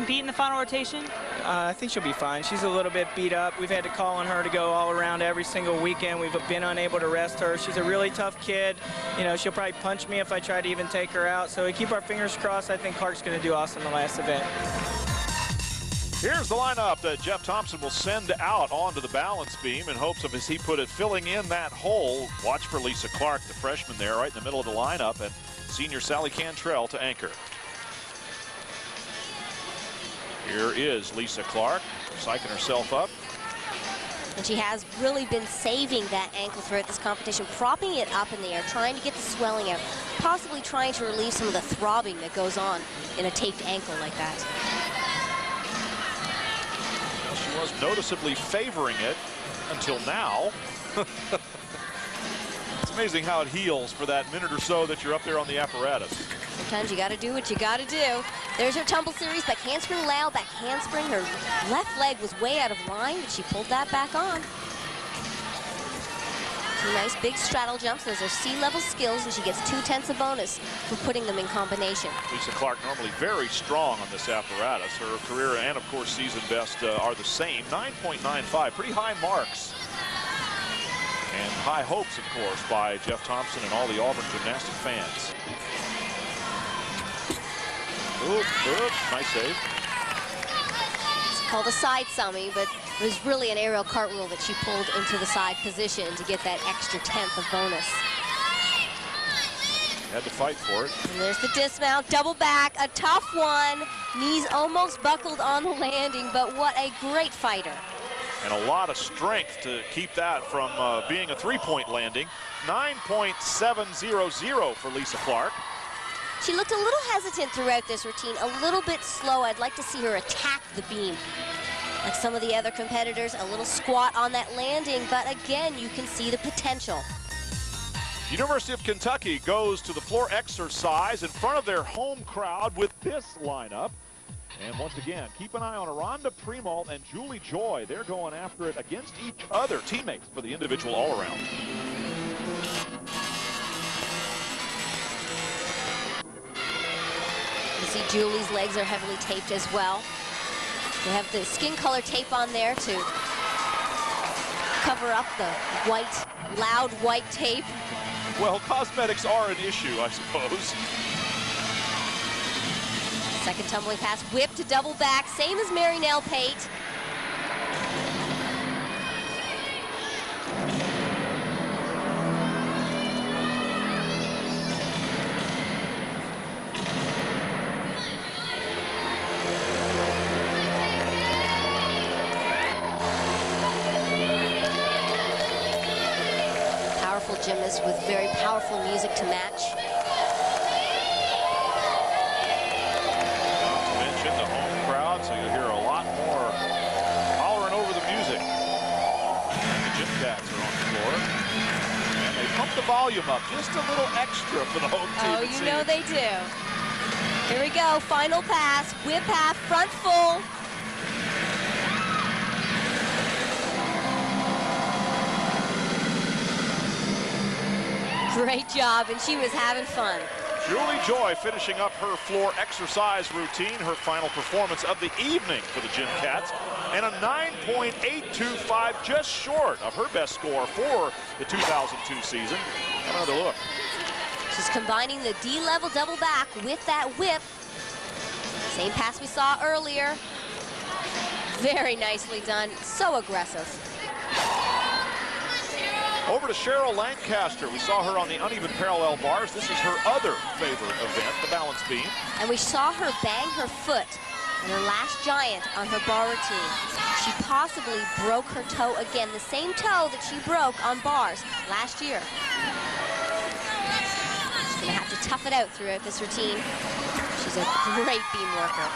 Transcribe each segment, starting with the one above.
compete in the final rotation? I think she'll be fine. She's a little bit beat up. We've had to call on her to go all around every single weekend. We've been unable to rest her. She's a really tough kid. You know, she'll probably punch me if I try to even take her out. So we keep our fingers crossed. I think Clark's going to do awesome in the last event. Here's the lineup that Jeff Thompson will send out onto the balance beam in hopes of, as he put it, filling in that hole. Watch for Lisa Clark, the freshman there, right in the middle of the lineup, and senior Sally Cantrell to anchor. Here is Lisa Clark, psyching herself up. And she has really been saving that ankle throughout this competition, propping it up in the air, trying to get the swelling out, possibly trying to relieve some of the throbbing that goes on in a taped ankle like that. Well, she was noticeably favoring it until now. It's amazing how it heals for that minute or so that you're up there on the apparatus. Sometimes you got to do what you got to do. There's her tumble series, back handspring loud, back handspring. Her left leg was way out of line, but she pulled that back on. Two nice big straddle jumps. Those are sea-level skills, and she gets 2/10 a bonus for putting them in combination. Lisa Clark normally very strong on this apparatus. Her career and, of course, season best are the same, 9.95, pretty high marks. And high hopes, of course, by Jeff Thompson and all the Auburn Gymnastics fans. Oop, oop, nice save. It's called a side summy, but it was really an aerial cartwheel that she pulled into the side position to get that extra 10th of bonus. Had to fight for it. And there's the dismount, double back, a tough one. Knees almost buckled on the landing, but what a great fighter. And a lot of strength to keep that from being a three-point landing. 9.700 for Lisa Clark. She looked a little hesitant throughout this routine, a little bit slow. I'd like to see her attack the beam. Like some of the other competitors, a little squat on that landing, but again, you can see the potential. University of Kentucky goes to the floor exercise in front of their home crowd with this lineup. And once again, keep an eye on Aronda, Primault, and Julie Joy. They're going after it against each other, teammates for the individual all-around. You see Julie's legs are heavily taped as well. They have the skin color tape on there to cover up the white, loud white tape. Well, cosmetics are an issue, I suppose. Second tumbling pass, whip to double back, same as Mary Nell Pate. Powerful gymnast with very powerful music to match. So you'll hear a lot more hollering over the music. And the gym cats are on the floor. And they pump the volume up just a little extra for the home team. Oh, you know they do. Here we go, final pass, whip half, front full. Great job, and she was having fun. Julie Joy finishing up her floor exercise routine, her final performance of the evening for the Gym Cats, and a 9.825, just short of her best score for the 2002 season. Another look. She's combining the D-level double back with that whip. Same pass we saw earlier. Very nicely done, so aggressive. Over to Cheryl Lancaster. We saw her on the uneven parallel bars. This is her other favorite event, the balance beam. And we saw her bang her foot in her last giant on her bar routine. She possibly broke her toe again, the same toe that she broke on bars last year. She's gonna have to tough it out throughout this routine. She's a great beam worker.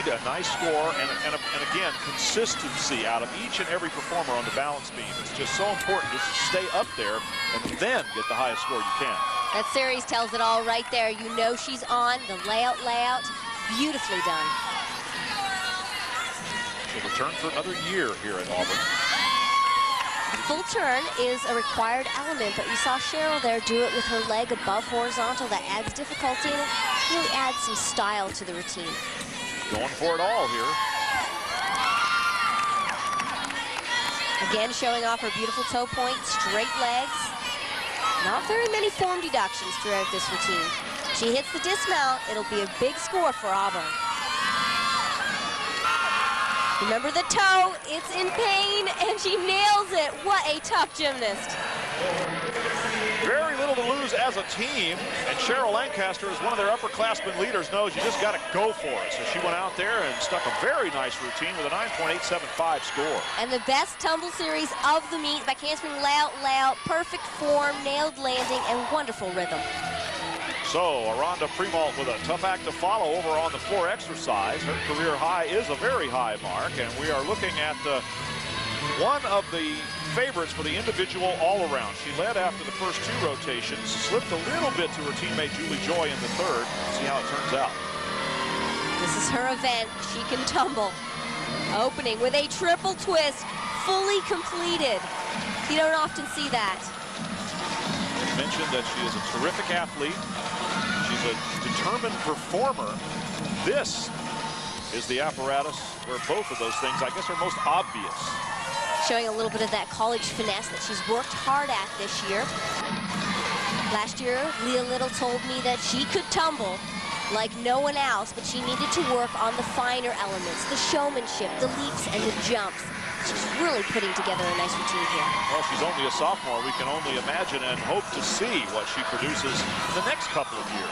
A nice score and again consistency out of each and every performer on the balance beam. It's just so important just to stay up there and then get the highest score you can. That series tells it all right there. You know she's on the layout, beautifully done. She'll return for another year here at Auburn. full turn is a required element, but you saw Cheryl there do it with her leg above horizontal. That adds difficulty and it really adds some style to the routine. Going for it all here. Again, showing off her beautiful toe point, straight legs. Not very many form deductions throughout this routine. She hits the dismount, it'll be a big score for Auburn. Remember the toe, it's in pain, and she nails it. What a tough gymnast. Very little to lose as a team, and Cheryl Lancaster, as one of their upperclassmen leaders, knows you just got to go for it. So she went out there and stuck a very nice routine with a 9.875 score. And the best tumble series of the meet, back handspring layout, perfect form, nailed landing, and wonderful rhythm. So Aronda Primault with a tough act to follow over on the floor exercise. Her career high is a very high mark, and we are looking at one of the favorites for the individual all-around. She led after the first 2 rotations, slipped a little bit to her teammate Julie Joy in the third. See how it turns out. This is her event. She can tumble. Opening with a triple twist, fully completed. You don't often see that. I mentioned that she is a terrific athlete. She's a determined performer. This is the apparatus where both of those things, I guess, are most obvious. Showing a little bit of that college finesse that she's worked hard at this year. Last year, Leah Little told me that she could tumble like no one else, but she needed to work on the finer elements, the showmanship, the leaps, and the jumps. She's really putting together a nice routine here. Well, she's only a sophomore. We can only imagine and hope to see what she produces in the next couple of years.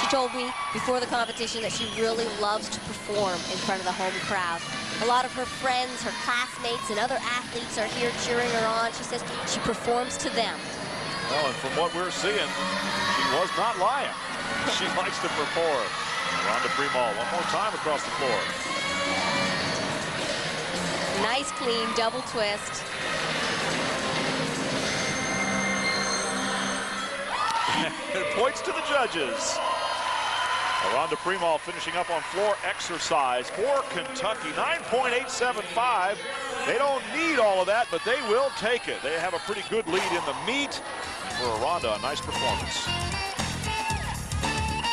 She told me before the competition that she really loves to perform in front of the home crowd. A lot of her friends, her classmates, and other athletes are here cheering her on. She says she performs to them. Well, and from what we're seeing, she was not lying. She likes to perform. Aronda Primault one more time across the floor. Nice, clean double twist. Points to the judges. Aronda Primault finishing up on floor exercise for Kentucky. 9.875. They don't need all of that, but they will take it. They have a pretty good lead in the meet. For Aronda, a nice performance.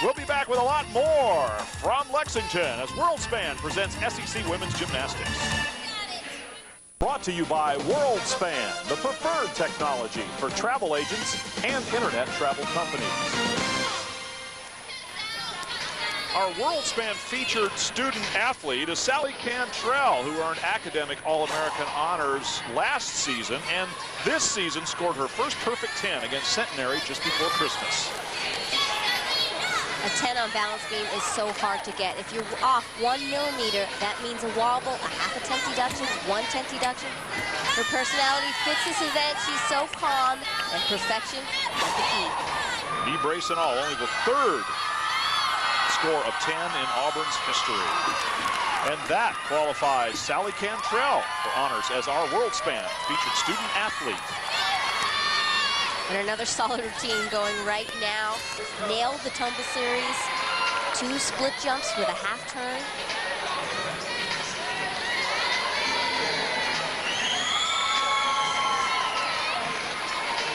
We'll be back with a lot more from Lexington as WorldSpan presents SEC Women's Gymnastics. Brought to you by WorldSpan, the preferred technology for travel agents and internet travel companies. Our WorldSpan featured student athlete is Sally Cantrell, who earned academic All-American honors last season, and this season scored her first perfect 10 against Centenary just before Christmas. A 10 on balance beam is so hard to get. If you're off 1 millimeter, that means a wobble, a half a tenth deduction, 1/10 deduction. Her personality fits this event. She's so calm, and perfection is the key. Knee brace and all, only the third score of 10 in Auburn's history. And that qualifies Sally Cantrell for honors as our WorldSpan featured student athlete. And another solid routine going right now. Nailed the tumble series. 2 split jumps with a half turn.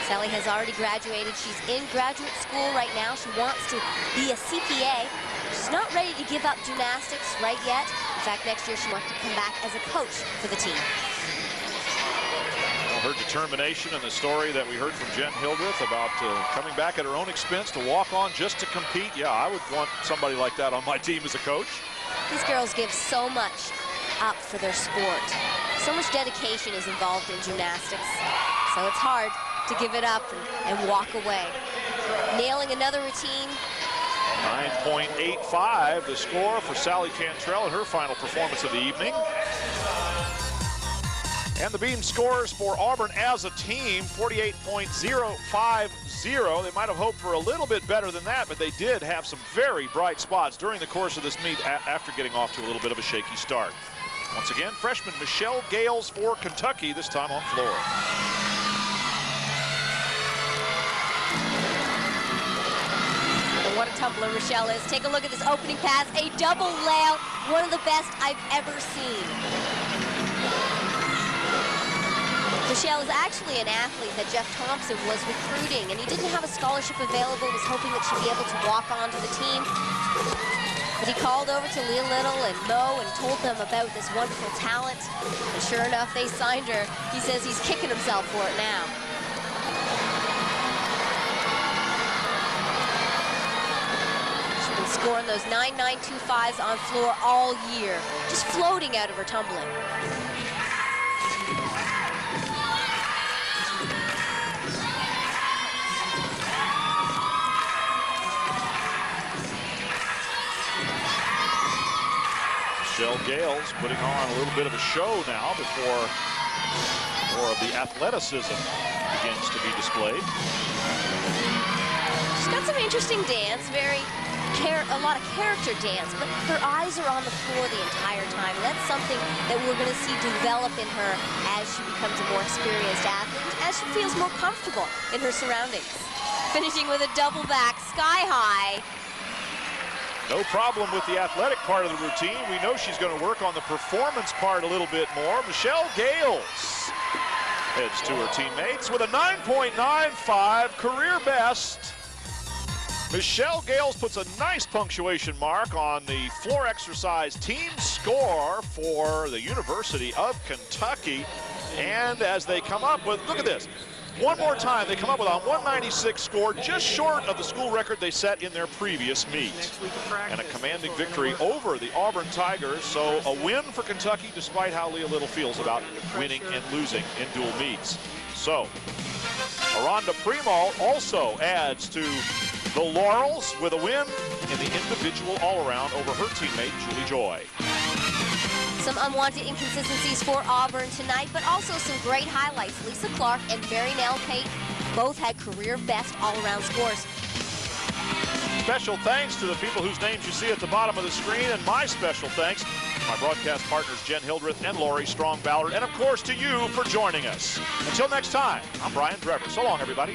Sally has already graduated. She's in graduate school right now. She wants to be a CPA. She's not ready to give up gymnastics right yet. In fact, next year she wants to come back as a coach for the team. Her determination and the story that we heard from Jen Hildreth about coming back at her own expense to walk on just to compete. Yeah, I would want somebody like that on my team as a coach. These girls give so much up for their sport. So much dedication is involved in gymnastics. So it's hard to give it up and walk away. Nailing another routine. 9.85 the score for Sally Cantrell in her final performance of the evening. And the beam scores for Auburn as a team, 48.050. They might have hoped for a little bit better than that, but they did have some very bright spots during the course of this meet after getting off to a little bit of a shaky start. Once again, freshman Michelle Gales for Kentucky, this time on floor. And what a tumbler Michelle is. Take a look at this opening pass, a double layout, one of the best I've ever seen. Michelle is actually an athlete that Jeff Thompson was recruiting, and he didn't have a scholarship available, was hoping that she'd be able to walk onto the team. But he called over to Leah Little and Mo and told them about this wonderful talent. And sure enough, they signed her. He says he's kicking himself for it now. She's been scoring those 9.925s on floor all year, just floating out of her tumbling. Cheryl Gales putting on a little bit of a show now before more of the athleticism begins to be displayed. She's got some interesting dance, a lot of character dance, but her eyes are on the floor the entire time. That's something that we're going to see develop in her as she becomes a more experienced athlete, as she feels more comfortable in her surroundings. Finishing with a double back, sky high. No problem with the athletic part of the routine. We know she's going to work on the performance part a little bit more. Michelle Gales heads to her teammates with a 9.95 career best. Michelle Gales puts a nice punctuation mark on the floor exercise team score for the University of Kentucky. And as they come up with, look at this. One more time, they come up with a 196 score, just short of the school record they set in their previous meet. And a commanding victory over the Auburn Tigers, so a win for Kentucky despite how Leah Little feels about winning and losing in dual meets. So, Aronda Primault also adds to the laurels with a win in the individual all-around over her teammate, Julie Joy. Some unwanted inconsistencies for Auburn tonight, but also some great highlights. Lisa Clark and Mary Nell Pate both had career best all-around scores. Special thanks to the people whose names you see at the bottom of the screen, and my special thanks to my broadcast partners Jen Hildreth and Lori Strong-Ballard, and of course to you for joining us. Until next time, I'm Brian Drever. So long, everybody.